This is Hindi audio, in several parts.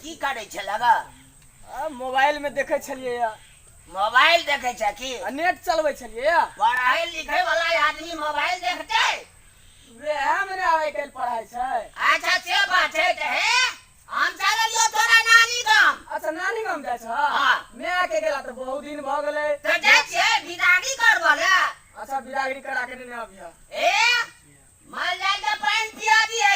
की करे छ लगा? मोबाइल में देखे छलिए मोबाइल देखे छ की? नेट चलबे छलिए पढ़ाई लिखे वाला आदमी मोबाइल देखते? वह में आवे कल पढ़ाई छै। अच्छा से बात है त है हम चलियो तोरा नानी गाम। अच्छा नानी गाम जाय छ? हां मैं आके गेला त बहुत दिन भ गेलै। तो जाय छे बिदागी करबले। अच्छा बिदागरी करा के नहीं अबिया। ए माल जाल के पानी पिया दिए।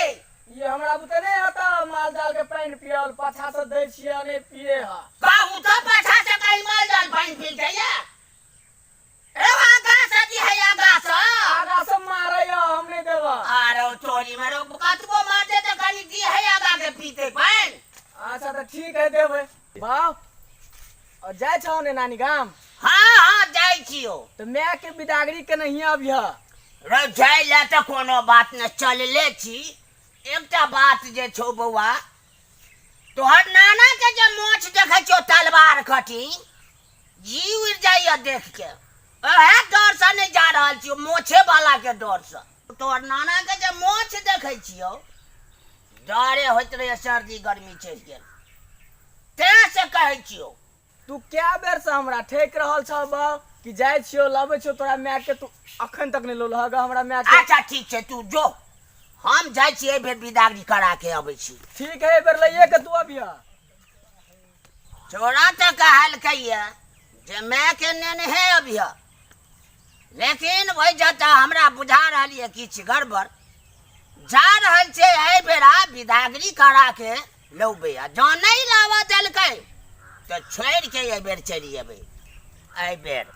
ये हमरा बुते नहीं आता माल जाल के पानी पियल पाछा से दै छिए ने पिए ह। कहू तो पाछा से कहीं माल जाल पानी पी जाइए। ए वहां गाछ अथी है या गाछ? आगा से मारे हम नहीं देबा। अरे चोरी में रो कतबो मारते तो कहीं दी है आगा के पीते पानी। अच्छा तो ठीक है देबे। बाप और जाय छ ने नानी गाम? हां हां जाय छियो। तो मैं के बिदागरी के नहीं अबिया। रे जाय ले त कोनो बात न चलले छी। एकटा बात जे छौ बौआ तोहर नाना के जे मोछ देखे छौ तलवार कटी जीव उड़ जाइए देख के। ओहे डर से नहीं जा रहल छियो मोछे वाला के डर से। तोहर नाना के जे मोछ देखे छियो डरे होइत रहे सर्दी गर्मी चढ़ गेल ते से कहे छियो। तू क्या बेर से हमरा ठेक रहल छ बाप कि जाय छियो लाबे छियो तोरा मैं के तू अखन तक नहीं लोल हगा हमरा मैं के। अच्छा ठीक छै तू जो हम जाय छी ए बेर बिदागरी करा के आबै छी। ठीक है ए बेर लइए के तू अबिया। छोरा तो कहल कहिए जे मैं के नेने है अबिया लेकिन वही जता हमरा बुझा रहल है किछ गड़बड़ जा रहल छे ए बेरा बिदागरी करा के लौबे आ जँ नहीं लावा देलकै तो छोड़ के ए बेर चली अबै ए बेर।